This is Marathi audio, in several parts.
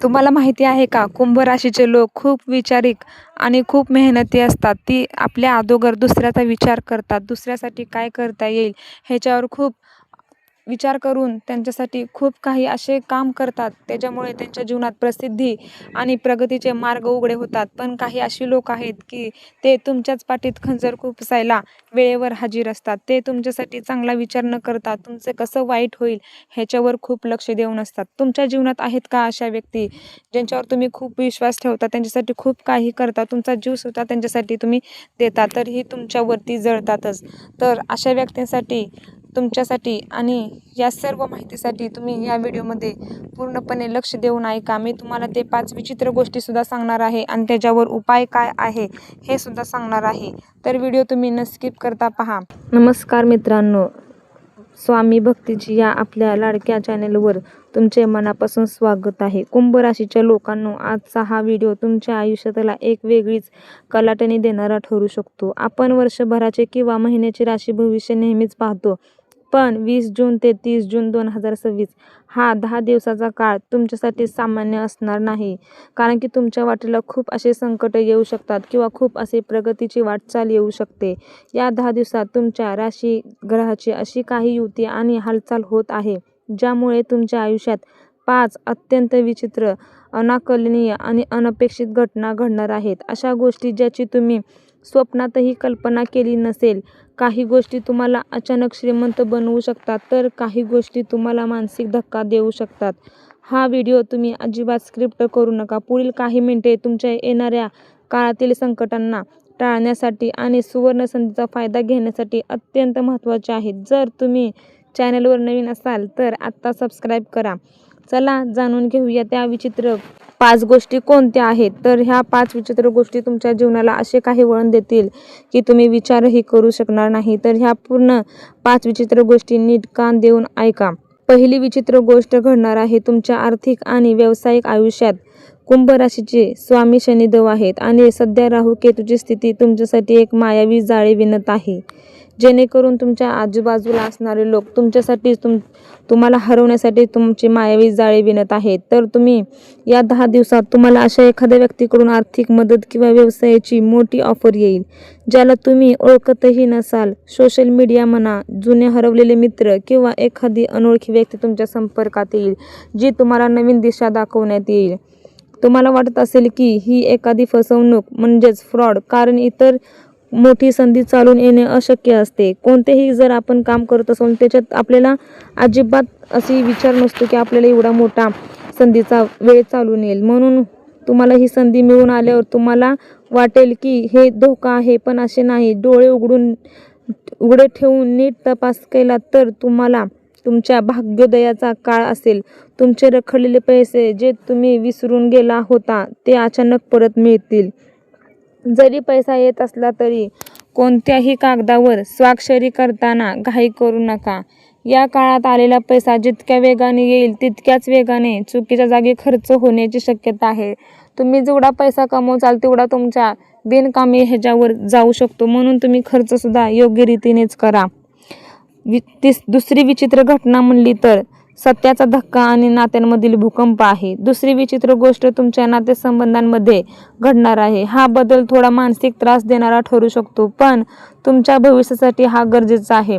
तुम्हाला माहिती आहे का, कुंभ राशीचे लोक खूप विचारिक आणि खूप मेहनती असतात. ती आपल्या अगोदर दुसऱ्याचा विचार करतात. दुसऱ्यासाठी काय करता येईल ह्याच्यावर खूप विचार करून त्यांच्यासाठी खूप काही असे काम करतात. त्याच्यामुळे त्यांच्या जीवनात प्रसिद्धी आणि प्रगतीचे मार्ग उघडे होतात. पण काही अशी लोक आहेत की ते तुमच्याच पाठीत खंजर खुपसायला वेळेवर हजर असतात. ते तुमच्यासाठी चांगला विचार न करता तुमचे कसं वाईट होईल ह्याच्यावर खूप लक्ष देऊन असतात. तुमच्या जीवनात आहेत का अशा व्यक्ती ज्यांच्यावर तुम्ही खूप विश्वास ठेवता, त्यांच्यासाठी खूप काही करता, तुमचा जीव सुद्धा त्यांच्यासाठी तुम्ही देता, तरीही तुमच्यावरती जळतातच. तर अशा व्यक्तींसाठी तुमच्यासाठी आणि या सर्व माहितीसाठी तुम्ही या व्हिडिओमध्ये पूर्णपणे लक्ष देऊन ऐका. मी तुम्हाला ते 5 विचित्र गोष्टीसुद्धा सांगणार आहे आणि त्याच्यावर उपाय काय आहे हे सुद्धा सांगणार आहे. तर व्हिडिओ तुम्ही न स्किप करता पहा. नमस्कार मित्रांनो, स्वामी भक्तीची या आपल्या लाडक्या चॅनेलवर तुमचे मनापासून स्वागत आहे. कुंभ राशीच्या लोकांनो, आजचा हा व्हिडिओ तुमच्या आयुष्यातला एक वेगळीच कलाटणी देणारा ठरू शकतो. आपण वर्षभराचे किंवा महिन्याचे राशी भविष्य नेहमीच पाहतो, पण 20 जून ते 30 जून 2026 हा 10 दिवसाचा काळ तुमच्यासाठी सामान्य असणार नाही. कारण की तुमच्या वाटेला खूप असे संकट येऊ शकतात किंवा खूप असे प्रगतीची वाटचाल येऊ शकते. या 10 दिवसात तुमच्या राशी ग्रहाची अशी काही युती आणि हालचाल होत आहे ज्यामुळे तुमच्या आयुष्यात 5 अत्यंत विचित्र, अनाकलनीय आणि अनपेक्षित घटना घडणार आहेत. अशा गोष्टी ज्याची तुम्ही स्वप्नातही कल्पना केली नसेल. काही गोष्टी तुम्हाला अचानक श्रीमंत बनवू शकतात, तर काही गोष्टी तुम्हाला मानसिक धक्का देऊ शकतात. हा व्हिडिओ तुम्ही अजिबात स्क्रिप्ट करू नका. पुढील काही मिनिटे तुमच्या येणाऱ्या काळातील संकटांना टाळण्यासाठी आणि सुवर्ण संधीचा फायदा घेण्यासाठी अत्यंत महत्त्वाचे आहेत. जर तुम्ही चॅनलवर नवीन असाल तर आत्ता सबस्क्राईब करा. चला जाणून घेऊया त्या विचित्र 5 गोष्टी कोणत्या आहेत. तर ह्या 5 विचित्र गोष्टी तुमच्या जीवनाला असे काही वळण देतील की तुम्ही विचारही करू शकणार नाही. तर ह्या पूर्ण 5 विचित्र गोष्टी नीट कान देऊन ऐका. पहिली विचित्र गोष्ट घडणार आहे तुमच्या आर्थिक आणि व्यावसायिक आयुष्यात. कुंभ राशीचे स्वामी शनिदेव आहेत आणि सध्या राहू केतूची स्थिती तुमच्यासाठी एक मायावी जाळे विणत आहे, जेणेकरून तुमच्या आजूबाजूला असणारे लोक तुमच्यासाठी तुम्हाला हरवण्यासाठी तुमची मायावी जाळे विणत आहेत. तर तुम्ही या 10 दिवसात तुम्हाला अशा एखाद्या व्यक्तीकडून आर्थिक मदत किंवा व्यवसायाची मोठी ऑफर येईल ज्याला तुम्ही ओळखतही नसाल. सोशल मीडिया म्हणा, जुने हरवलेले मित्र किंवा एखादी अनोळखी व्यक्ती तुमच्या संपर्कात येईल जी तुम्हाला नवीन दिशा दाखवण्यात येईल. तुम्हाला वाटत असेल की ही एखादी फसवणूक म्हणजेच फ्रॉड, कारण इतर मोठी संधी चालून येणे अशक्य असते. कोणतेही जर आपण काम करत असो त्याच्यात आपल्याला अजिबात अशी विचार नसतो की आपल्याला एवढा मोठा संधीचा वेळ चालून येईल. म्हणून तुम्हाला ही संधी मिळून आल्यावर तुम्हाला वाटेल की हे धोका आहे, पण असे नाही. डोळे उघडे ठेवून नीट तपास केला तर तुम्हाला तुमच्या भाग्योदयाचा काळ असेल. तुमचे रखडलेले पैसे जे तुम्ही विसरून गेला होता ते अचानक परत मिळतील. जरी पैसा येत असला तरी कोणत्याही कागदावर स्वाक्षरी करताना घाई करू नका. या काळात आलेला पैसा जितक्या वेगाने येईल तितक्याच वेगाने चुकीच्या जागी खर्च होण्याची शक्यता आहे. तुम्ही जेवढा पैसा कमवचाल तेवढा तुमच्या बिनकामी ह्याच्यावर जाऊ शकतो. म्हणून तुम्ही खर्च सुद्धा योग्य रीतीनेच करा. दुसरी विचित्र घटना म्हणली तर सत्याचा धक्का आणि नात्यांमधील भूकंप आहे. दुसरी विचित्र गोष्ट तुमच्या नातेसंबंधांमध्ये घडणार आहे. हा बदल थोडा मानसिक त्रास देणारा ठरू शकतो, पण तुमच्या भविष्यासाठी हा गरजेचा आहे.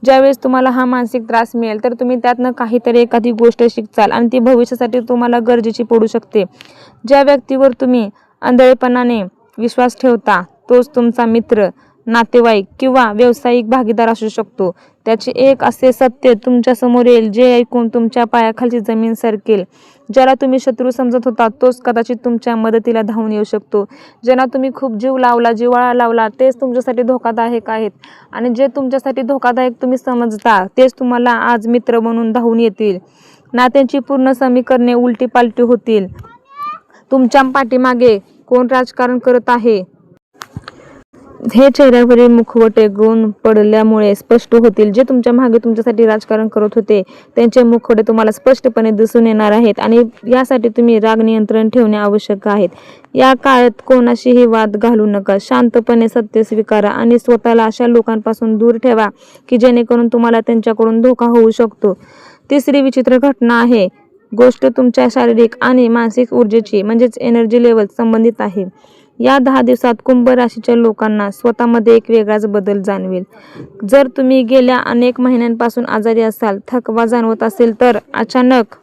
ज्यावेळेस तुम्हाला हा मानसिक त्रास मिळेल तर तुम्ही त्यातनं काहीतरी एखादी गोष्ट शिकचाल आणि ती भविष्यासाठी तुम्हाला गरजेची पडू शकते. ज्या व्यक्तीवर तुम्ही आंधळेपणाने विश्वास ठेवता तोच तुमचा मित्र, नातेवाईक किंवा व्यावसायिक भागीदार असू शकतो. त्याचे एक असे सत्य तुमच्या समोर येईल जे ऐकून तुमच्या पायाखालची जमीन सरकेल. ज्याला तुम्ही शत्रू समजत होता तोच कदाचित तुमच्या मदतीला धावून येऊ शकतो. ज्यांना तुम्ही खूप जीव लावला, जिव्हाळा लावला तेच तुमच्यासाठी धोकादायक आहेत आणि जे तुमच्यासाठी धोकादायक तुम्ही समजता तेच तुम्हाला आज मित्र बनून धावून येतील. नात्यांची पूर्ण समीकरणे उलटीपालटी होतील. तुमच्या पाठीमागे कोण राजकारण करत आहे हे चेहऱ्यावरील मुखवटे गळून पडल्यामुळे स्पष्ट होतील. जे तुमच्या मागे तुमच्यासाठी राजकारण करत होते त्यांचे मुखवटे तुम्हाला स्पष्टपणे दिसून येणार आहेत आणि यासाठी तुम्ही राग नियंत्रण ठेवणे आवश्यक आहे. या काळात कोणाशीही वाद घालू नका. शांतपणे सत्य स्वीकारा आणि स्वतःला अशा लोकांपासून दूर ठेवा की जेणेकरून तुम्हाला त्यांच्याकडून धोका होऊ शकतो. तिसरी विचित्र घटना आहे गोष्ट तुमच्या शारीरिक आणि मानसिक ऊर्जेची म्हणजेच एनर्जी लेवल संबंधित आहे. या 10 दिवसात कुंभ राशीच्या लोकांना स्वतःमध्ये एक वेगळाच बदल जाणवेल. जर तुम्ही गेल्या अनेक महिन्यांपासून आजारी असाल, थकवा जाणवत असेल तर अचानक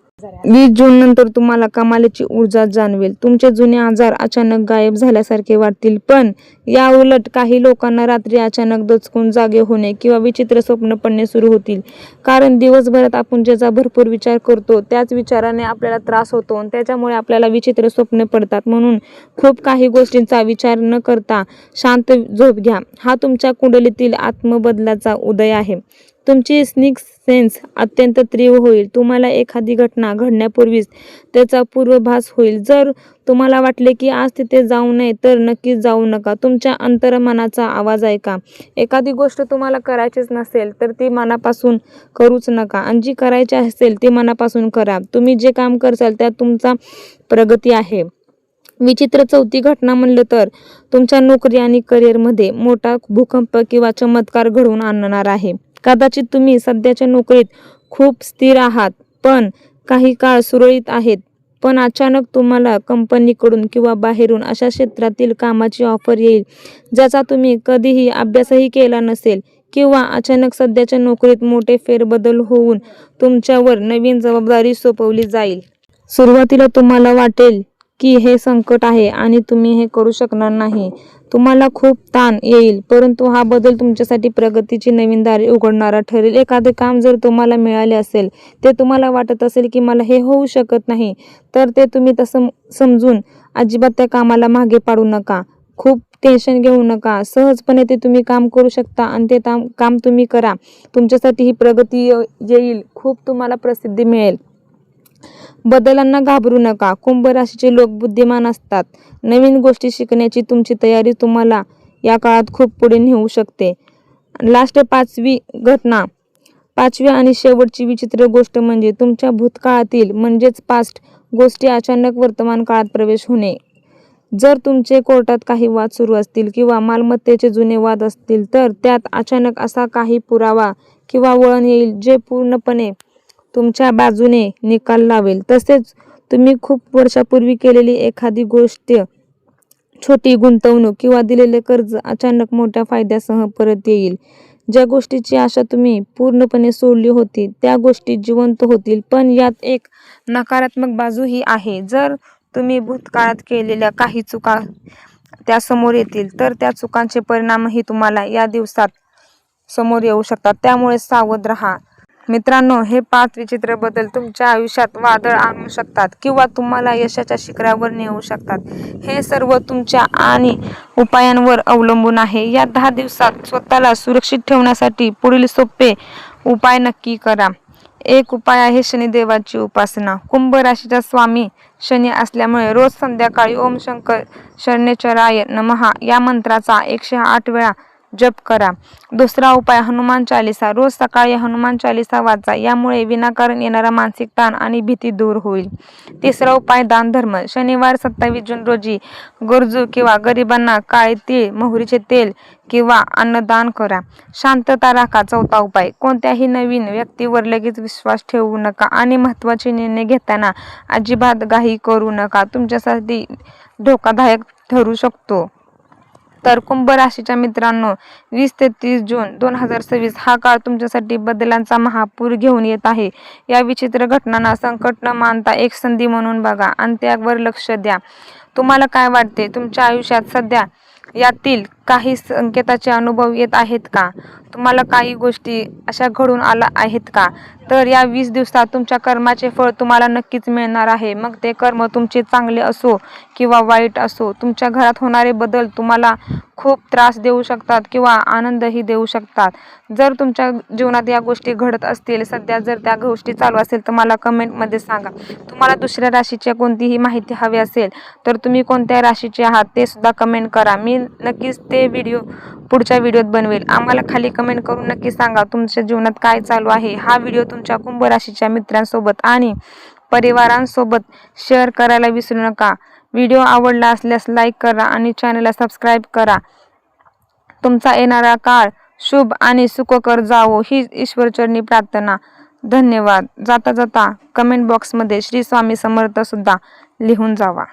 20 जून नंतर तुम्हाला कमालीची ऊर्जा जाणवेल. तुमचे जुने आजार अचानक गायब झाल्यासारखे वाटतील. पण या उलट काही लोकांना रात्री अचानक दचकून जागे होणे किंवा विचित्र स्वप्न पडणे सुरू होतील. कारण दिवसभरात आपण ज्याचा भरपूर विचार करतो त्याच विचाराने आपल्याला त्रास होतो आणि त्याच्यामुळे आपल्याला विचित्र स्वप्ने पडतात. म्हणून खूप काही गोष्टींचा विचार न करता शांत झोप घ्या. हा तुमच्या कुंडलीतील आत्मबदलाचा उदय आहे. तुमची सिक्स्थ सेन्स अत्यंत तीव्र होईल. तुम्हाला एखादी घटना घडण्यापूर्वीच त्याचा पूर्वाभास होईल. जर तुम्हाला वाटले की आज तिथे जाऊ नये तर नक्कीच जाऊ नका. तुमच्या अंतर्मनाचा आवाज ऐका. एखादी गोष्ट तुम्हाला करायचीच नसेल तर ती मनापासून करूच नका आणि जी करायची असेल ती मनापासून करा. तुम्ही जे काम करसाल त्यात तुमचा प्रगती आहे. विचित्र चौथी घटना म्हणलं तर तुमच्या नोकरी आणि करिअरमध्ये मोठा भूकंप किंवा चमत्कार घडवून आणणार आहे. कदाचित तुम्ही सध्याच्या नोकरीत खूप स्थिर आहात, पण काही काळ सुरळीत आहेत. पण अचानक तुम्हाला कंपनीकडून किंवा बाहेरून अशा क्षेत्रातील कामाची ऑफर येईल ज्याचा तुम्ही कधीही अभ्यासही केला नसेल. किंवा अचानक सध्याच्या नोकरीत मोठे फेरबदल होऊन तुमच्यावर नवीन जबाबदारी सोपवली जाईल. सुरुवातीला तुम्हाला वाटेल की हे संकट आहे आणि तुम्ही हे करू शकणार नाही. तुम्हाला खूप ताण येईल, परंतु हा बदल तुमच्यासाठी प्रगतीची नवीन दारे उघडणारा ठरेल. एखादे काम जर तुम्हाला मिळाले असेल, ते तुम्हाला वाटत असेल की मला हे होऊ शकत नाही, तर ते तुम्ही तसं समजून अजिबात त्या कामाला मागे पाडू नका. खूप टेन्शन घेऊ नका. सहजपणे ते तुम्ही काम करू शकता आणि ते काम तुम्ही करा. तुमच्यासाठी ही प्रगती येईल. खूप तुम्हाला प्रसिद्धी मिळेल. बदलांना घाबरू नका. कुंभ राशीचे लोक बुद्धिमान असतात. नवीन गोष्टी शिकण्याची तुमची तयारी तुम्हाला या काळात खूप पुढे नेऊ शकते. लास्ट पाचवी आणि शेवटची विचित्र गोष्ट म्हणजे तुमच्या भूतकाळातील म्हणजेच पास्ट गोष्टी अचानक वर्तमान काळात प्रवेश होणे. जर तुमचे कोर्टात काही वाद सुरू असतील किंवा मालमत्तेचे जुने वाद असतील तर त्यात अचानक असा काही पुरावा किंवा वळण येईल जे पूर्णपणे तुमच्या बाजूने निकाल लावेल. तसेच तुम्ही खूप वर्षापूर्वी केलेली एखादी गोष्ट, छोटी गुंतवणूक किंवा दिलेले कर्ज अचानक मोठ्या फायद्यासह परत येईल. ज्या गोष्टीची आशा तुम्ही पूर्णपणे सोडली होती त्या गोष्टी जिवंत होतील. पण यात एक नकारात्मक बाजूही आहे. जर तुम्ही भूतकाळात केलेल्या काही चुका त्या समोर येतील तर त्या चुकांचे परिणामही तुम्हाला या दिवसात समोर येऊ शकतात. त्यामुळे सावध राहा. मित्रांनो, हे 5 विचित्र बदल तुमच्या आयुष्यात वादळ आणू शकतात किंवा तुम्हाला यशाच्या शिखरावर नेऊ शकतात. हे सर्व तुमच्या आणि उपायांवर अवलंबून आहे. या 10 दिवसात स्वतःला सुरक्षित ठेवण्यासाठी पुढील सोपे उपाय नक्की करा. एक उपाय आहे शनिदेवाची उपासना. कुंभ राशीचा स्वामी शनी असल्यामुळे रोज संध्याकाळी ओम शंकर शनैश्चराय नमः या मंत्राचा 108 वेळा जप करा. दुसरा उपाय हनुमान चालीसा. रोज सकाळी हनुमान चालीसा वाचा. यामुळे विनाकारण येणारा मानसिक ताण आणि भीती दूर होईल. तिसरा उपाय दानधर्म. शनिवार 27 जून रोजी गरजू किंवा गरिबांना काळे तीळ, मोहरीचे तेल किंवा अन्नदान करा. शांतता राखा. चौथा उपाय, कोणत्याही नवीन व्यक्तीवर लगेच विश्वास ठेवू नका आणि महत्त्वाचे निर्णय घेताना अजिबात घाई करू नका. तुमच्यासाठी धोकादायक ठरू शकतो. तर कुंभ राशीच्या मित्रांनो, 20 ते 30 जून 2026 हा काळ तुमच्यासाठी बदलांचा महापूर घेऊन येत आहे. या विचित्र घटनांना संकट न मानता एक संधी म्हणून बघा आणि त्यावर लक्ष द्या. तुम्हाला काय वाटते? तुमच्या आयुष्यात सध्या यातील काही संकेताचे अनुभव येत आहेत का? तुम्हाला काही गोष्टी अशा घडून आल्या आहेत का? तर या 20 दिवसात तुमच्या कर्माचे फळ तुम्हाला नक्कीच मिळणार आहे. मग ते कर्म तुमचे चांगले असो किंवा वाईट असो. तुमच्या घरात होणारे बदल तुम्हाला खूप त्रास देऊ शकतात किंवा आनंदही देऊ शकतात. जर तुमच्या जीवनात या गोष्टी घडत असतील सध्या, जर त्या गोष्टी चालू असेल तर मला कमेंटमध्ये सांगा. तुम्हाला दुसऱ्या राशीची कोणतीही माहिती हवी असेल तर तुम्ही कोणत्या राशीचे आहात ते सुद्धा कमेंट करा. मी नक्कीच ते व्हिडिओ पुढच्या व्हिडिओत बनवेल. आम्हाला खाली कमेंट करून नक्की सांगा तुमच्या जीवनात काय चालू आहे. हा व्हिडिओ तुमच्या कुंभ राशीच्या मित्रांसोबत आणि परिवारांसोबत शेअर करायला विसरू नका. व्हिडिओ आवडला असल्यास लाईक करा आणि चॅनलला सबस्क्राईब करा. तुमचा येणारा काळ शुभ आणि सुखकर जावो ही ईश्वरचरणी प्रार्थना. धन्यवाद. जाता जाता कमेंट बॉक्समध्ये श्री स्वामी समर्थ सुद्धा लिहून जावा.